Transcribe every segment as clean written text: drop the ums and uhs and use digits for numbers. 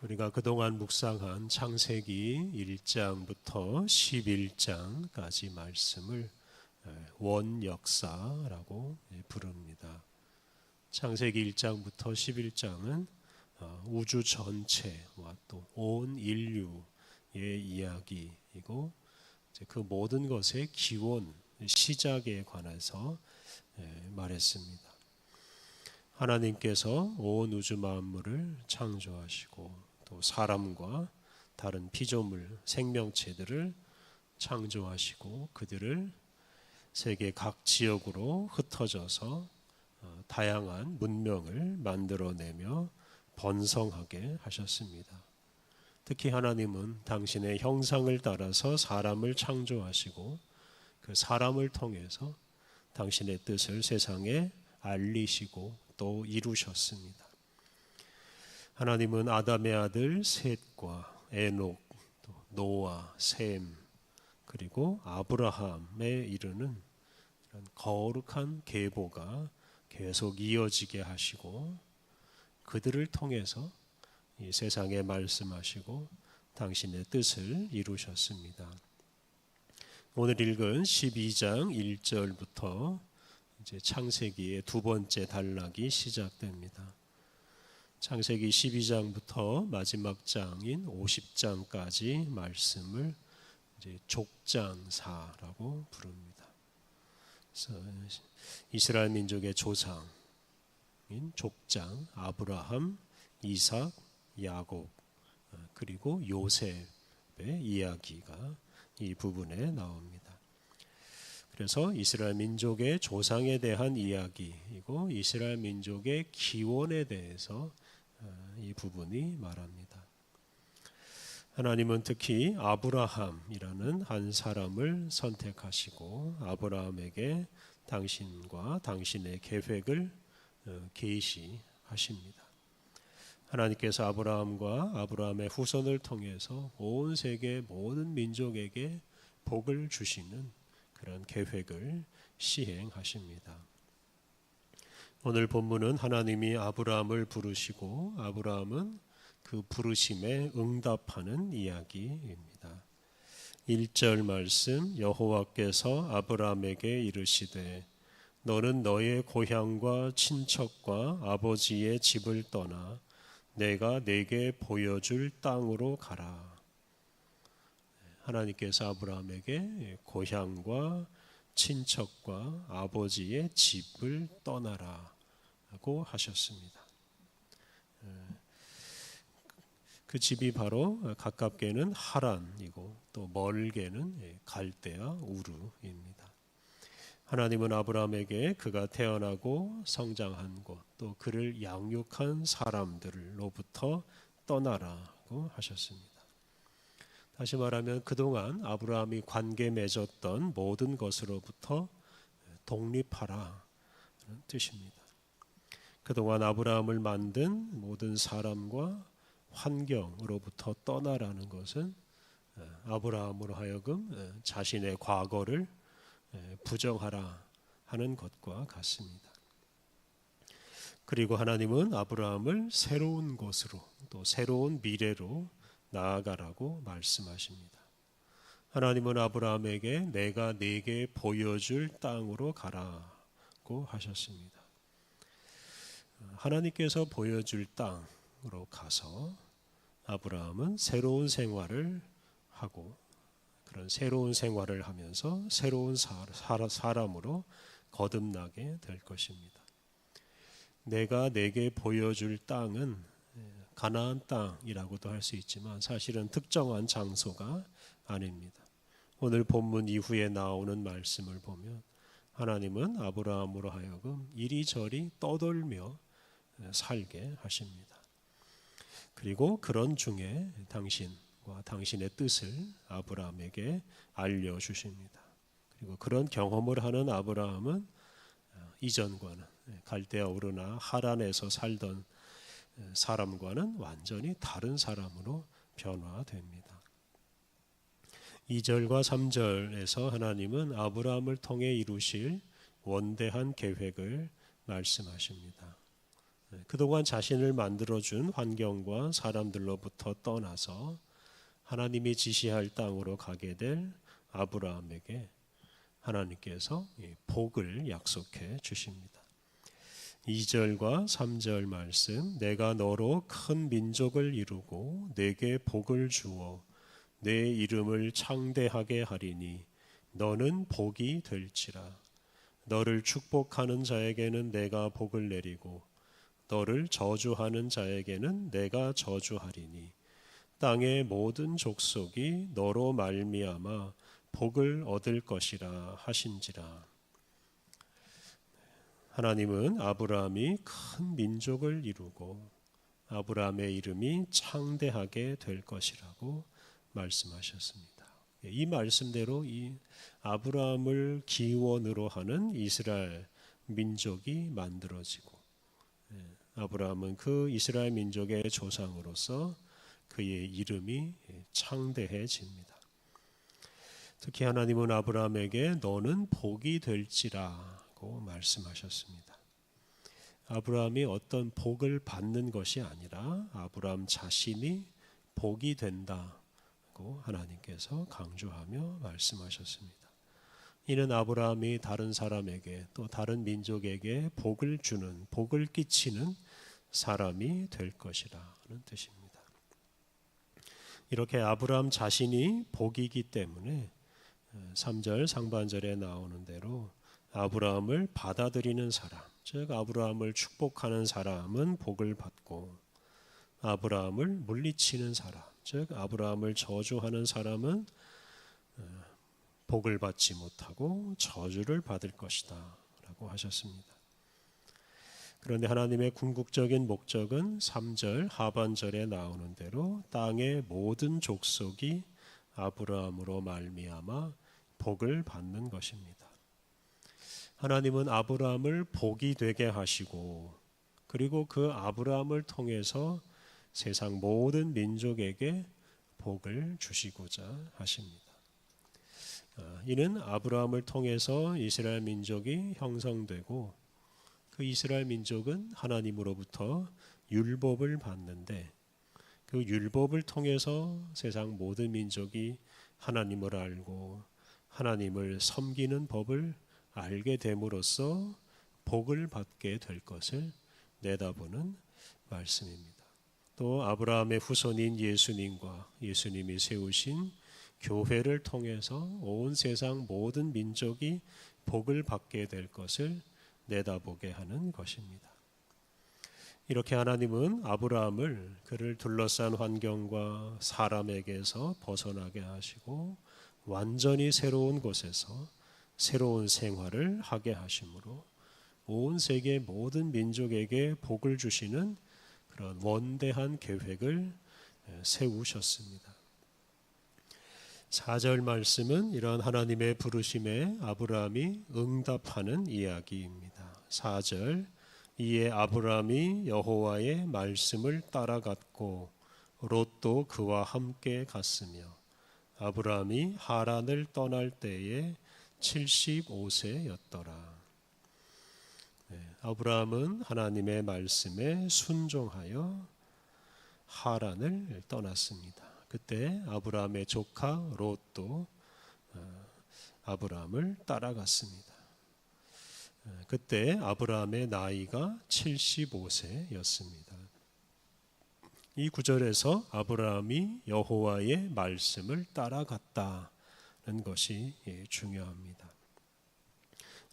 우리가 그동안 묵상한 창세기 1장부터 11장까지 말씀을 원역사라고 부릅니다. 창세기 1장부터 11장은 우주 전체와 또 온 인류의 이야기이고 그 모든 것의 기원, 시작에 관해서 말했습니다. 하나님께서 온 우주 만물을 창조하시고 또 사람과 다른 피조물, 생명체들을 창조하시고 그들을 세계 각 지역으로 흩어져서 다양한 문명을 만들어내며 번성하게 하셨습니다. 특히 하나님은 당신의 형상을 따라서 사람을 창조하시고 그 사람을 통해서 당신의 뜻을 세상에 알리시고 또 이루셨습니다. 하나님은 아담의 아들 셋과 에녹, 또 노아, 셈, 그리고 아브라함에 이르는 이런 거룩한 계보가 계속 이어지게 하시고 그들을 통해서 이 세상에 말씀하시고 당신의 뜻을 이루셨습니다. 오늘 읽은 12장 1절부터 이제 창세기의 두 번째 단락이 시작됩니다. 창세기 12장부터 마지막 장인 50장까지 말씀을 이제 족장사라고 부릅니다. 그래서 이스라엘 민족의 조상인 족장 아브라함, 이삭, 야곱 그리고 요셉의 이야기가 이 부분에 나옵니다. 그래서 이스라엘 민족의 조상에 대한 이야기이고 이스라엘 민족의 기원에 대해서 이 부분이 말합니다. 하나님은 특히 아브라함이라는 한 사람을 선택하시고 아브라함에게 당신과 당신의 계획을 계시하십니다. 하나님께서 아브라함과 아브라함의 후손을 통해서 온 세계 모든 민족에게 복을 주시는 그런 계획을 시행하십니다. 오늘 본문은 하나님이 아브라함을 부르시고 아브라함은 그 부르심에 응답하는 이야기입니다. 1절 말씀 여호와께서 아브라함에게 이르시되 너는 너의 고향과 친척과 아버지의 집을 떠나 내가 네게 보여줄 땅으로 가라. 하나님께서 아브라함에게 고향과 친척과 아버지의 집을 떠나라고 하셨습니다. 그 집이 바로 가깝게는 하란이고 또 멀게는 갈대아 우르입니다. 하나님은 아브라함에게 그가 태어나고 성장한 곳 또 그를 양육한 사람들로부터 떠나라고 하셨습니다. 다시 말하면 그동안 아브라함이 관계 맺었던 모든 것으로부터 독립하라는 뜻입니다. 그동안 아브라함을 만든 모든 사람과 환경으로부터 떠나라는 것은 아브라함으로 하여금 자신의 과거를 부정하라 하는 것과 같습니다. 그리고 하나님은 아브라함을 새로운 곳으로 또 새로운 미래로 나아가라고 말씀하십니다. 하나님은 아브라함에게 내가 네게 보여줄 땅으로 가라고 하셨습니다. 하나님께서 보여줄 땅으로 가서 아브라함은 새로운 생활을 하고 그런 새로운 생활을 하면서 새로운 사람으로 거듭나게 될 것입니다. 내가 내게 보여줄 땅은 가나안 땅이라고도 할 수 있지만 사실은 특정한 장소가 아닙니다. 오늘 본문 이후에 나오는 말씀을 보면 하나님은 아브라함으로 하여금 이리저리 떠돌며 살게 하십니다. 그리고 그런 중에 당신과 당신의 뜻을 아브라함에게 알려주십니다. 그리고 그런 경험을 하는 아브라함은 이전과는 갈대아 우르나 하란에서 살던 사람과는 완전히 다른 사람으로 변화됩니다. 2절과 3절에서 하나님은 아브라함을 통해 이루실 원대한 계획을 말씀하십니다. 그동안 자신을 만들어준 환경과 사람들로부터 떠나서 하나님이 지시할 땅으로 가게 될 아브라함에게 하나님께서 복을 약속해 주십니다. 2절과 3절 말씀, 내가 너로 큰 민족을 이루고 내게 복을 주어 내 이름을 창대하게 하리니 너는 복이 될지라. 너를 축복하는 자에게는 내가 복을 내리고 너를 저주하는 자에게는 내가 저주하리니 땅의 모든 족속이 너로 말미암아 복을 얻을 것이라 하신지라. 하나님은 아브라함이 큰 민족을 이루고 아브라함의 이름이 창대하게 될 것이라고 말씀하셨습니다. 이 말씀대로 이 아브라함을 기원으로 하는 이스라엘 민족이 만들어지고 아브라함은 그 이스라엘 민족의 조상으로서 그의 이름이 창대해집니다. 특히 하나님은 아브라함에게 너는 복이 될지라고 말씀하셨습니다. 아브라함이 어떤 복을 받는 것이 아니라 아브라함 자신이 복이 된다고 하나님께서 강조하며 말씀하셨습니다. 이는 아브라함이 다른 사람에게 또 다른 민족에게 복을 주는, 복을 끼치는 사람이 될 것이라는 뜻입니다. 이렇게 아브라함 자신이 복이기 때문에 3절 상반절에 나오는 대로 아브라함을 받아들이는 사람, 즉 아브라함을 축복하는 사람은 복을 받고 아브라함을 물리치는 사람, 즉 아브라함을 저주하는 사람은 복을 받지 못하고 저주를 받을 것이다 라고 하셨습니다. 그런데 하나님의 궁극적인 목적은 3절 하반절에 나오는 대로 땅의 모든 족속이 아브라함으로 말미암아 복을 받는 것입니다. 하나님은 아브라함을 복이 되게 하시고 그리고 그 아브라함을 통해서 세상 모든 민족에게 복을 주시고자 하십니다. 이는 아브라함을 통해서 이스라엘 민족이 형성되고 그 이스라엘 민족은 하나님으로부터 율법을 받는데 그 율법을 통해서 세상 모든 민족이 하나님을 알고 하나님을 섬기는 법을 알게 됨으로써 복을 받게 될 것을 내다보는 말씀입니다. 또 아브라함의 후손인 예수님과 예수님이 세우신 교회를 통해서 온 세상 모든 민족이 복을 받게 될 것을 내다보게 하는 것입니다. 이렇게 하나님은 아브라함을 그를 둘러싼 환경과 사람에게서 벗어나게 하시고 완전히 새로운 곳에서 새로운 생활을 하게 하심으로 온 세계 모든 민족에게 복을 주시는 그런 원대한 계획을 세우셨습니다. 4절 말씀은 이런 하나님의 부르심에 아브라함이 응답하는 이야기입니다. 4절 이에 아브라함이 여호와의 말씀을 따라갔고 롯도 그와 함께 갔으며 아브라함이 하란을 떠날 때에 75세였더라. 아브라함은 하나님의 말씀에 순종하여 하란을 떠났습니다. 그때 아브라함의 조카 롯도 아브라함을 따라갔습니다. 그때 아브라함의 나이가 75세였습니다. 이 구절에서 아브라함이 여호와의 말씀을 따라갔다는 것이 중요합니다.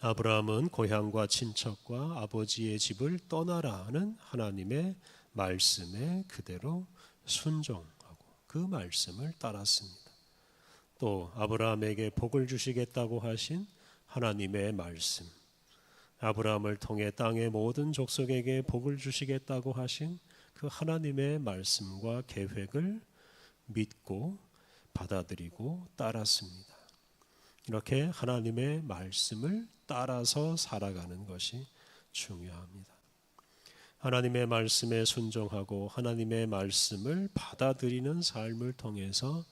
아브라함은 고향과 친척과 아버지의 집을 떠나라는 하나님의 말씀에 그대로 순종하고 그 말씀을 따랐습니다. 또 아브라함에게 복을 주시겠다고 하신 하나님의 말씀, 아브라함을 통해 땅의 모든 족속에게 복을 주시겠다고 하신 그 하나님의 말씀과 계획을 믿고 받아들이고 따랐습니다. 이렇게 하나님의 말씀을 따라서 살아가는 것이 중요합니다. 하나님의 말씀에 순종하고 하나님의 말씀을 받아들이는 삶을 통해서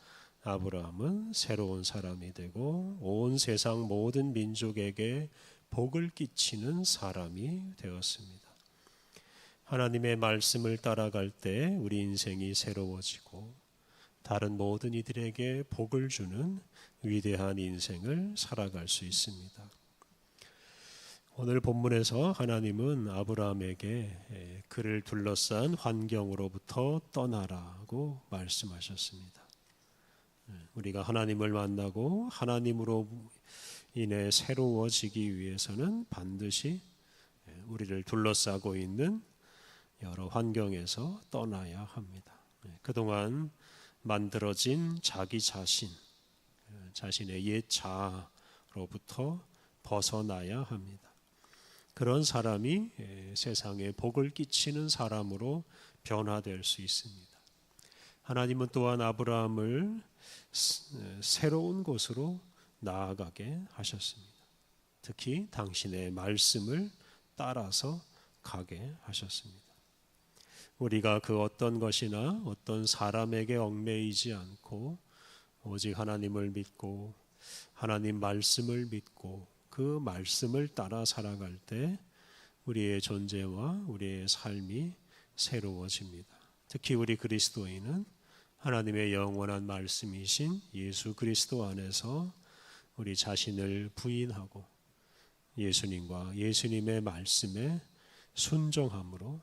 아브라함은 새로운 사람이 되고 온 세상 모든 민족에게 복을 끼치는 사람이 되었습니다. 하나님의 말씀을 따라갈 때 우리 인생이 새로워지고 다른 모든 이들에게 복을 주는 위대한 인생을 살아갈 수 있습니다. 오늘 본문에서 하나님은 아브라함에게 그를 둘러싼 환경으로부터 떠나라고 말씀하셨습니다. 우리가 하나님을 만나고 하나님으로 인해 새로워지기 위해서는 반드시 우리를 둘러싸고 있는 여러 환경에서 떠나야 합니다. 그동안 만들어진 자기 자신, 자신의 옛 자아로부터 벗어나야 합니다. 그런 사람이 세상에 복을 끼치는 사람으로 변화될 수 있습니다. 하나님은 또한 아브라함을 새로운 곳으로 나아가게 하셨습니다. 특히 당신의 말씀을 따라서 가게 하셨습니다. 우리가 그 어떤 것이나 어떤 사람에게 얽매이지 않고 오직 하나님을 믿고 하나님 말씀을 믿고 그 말씀을 따라 살아갈 때 우리의 존재와 우리의 삶이 새로워집니다. 특히 우리 그리스도인은 하나님의 영원한 말씀이신 예수 그리스도 안에서 우리 자신을 부인하고 예수님과 예수님의 말씀에 순종함으로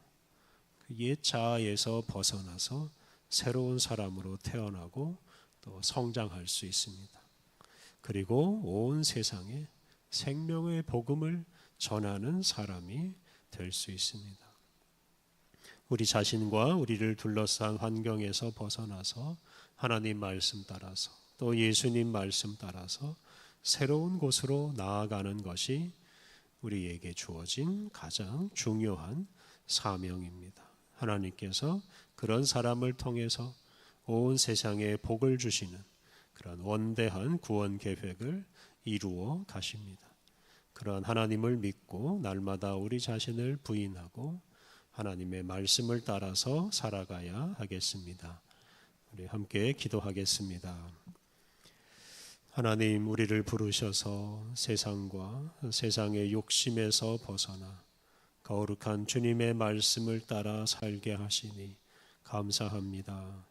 옛 자아에서 벗어나서 새로운 사람으로 태어나고 또 성장할 수 있습니다. 그리고 온 세상에 생명의 복음을 전하는 사람이 될 수 있습니다. 우리 자신과 우리를 둘러싼 환경에서 벗어나서 하나님 말씀 따라서 또 예수님 말씀 따라서 새로운 곳으로 나아가는 것이 우리에게 주어진 가장 중요한 사명입니다. 하나님께서 그런 사람을 통해서 온 세상에 복을 주시는 그런 원대한 구원 계획을 이루어 가십니다. 그런 하나님을 믿고 날마다 우리 자신을 부인하고 하나님의 말씀을 따라서 살아가야 하겠습니다. 우리 함께 기도하겠습니다. 하나님, 우리를 부르셔서 세상과 세상의 욕심에서 벗어나 거룩한 주님의 말씀을 따라 살게 하시니 감사합니다.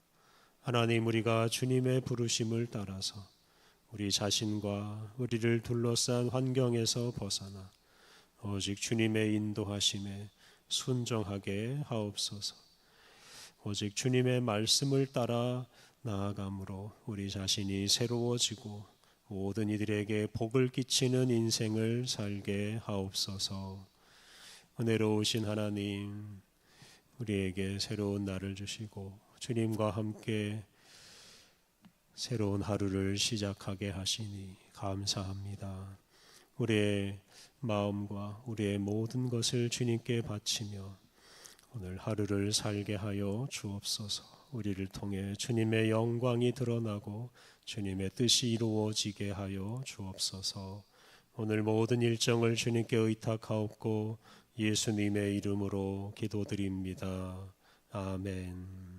하나님, 우리가 주님의 부르심을 따라서 우리 자신과 우리를 둘러싼 환경에서 벗어나 오직 주님의 인도하심에 순종하게 하옵소서. 오직 주님의 말씀을 따라 나아감으로 우리 자신이 새로워지고 모든 이들에게 복을 끼치는 인생을 살게 하옵소서. 은혜로우신 하나님, 우리에게 새로운 날을 주시고 주님과 함께 새로운 하루를 시작하게 하시니 감사합니다. 우리의 마음과 우리의 모든 것을 주님께 바치며 오늘 하루를 살게 하여 주옵소서. 우리를 통해 주님의 영광이 드러나고 주님의 뜻이 이루어지게 하여 주옵소서. 오늘 모든 일정을 주님께 의탁하옵고 예수님의 이름으로 기도드립니다. 아멘.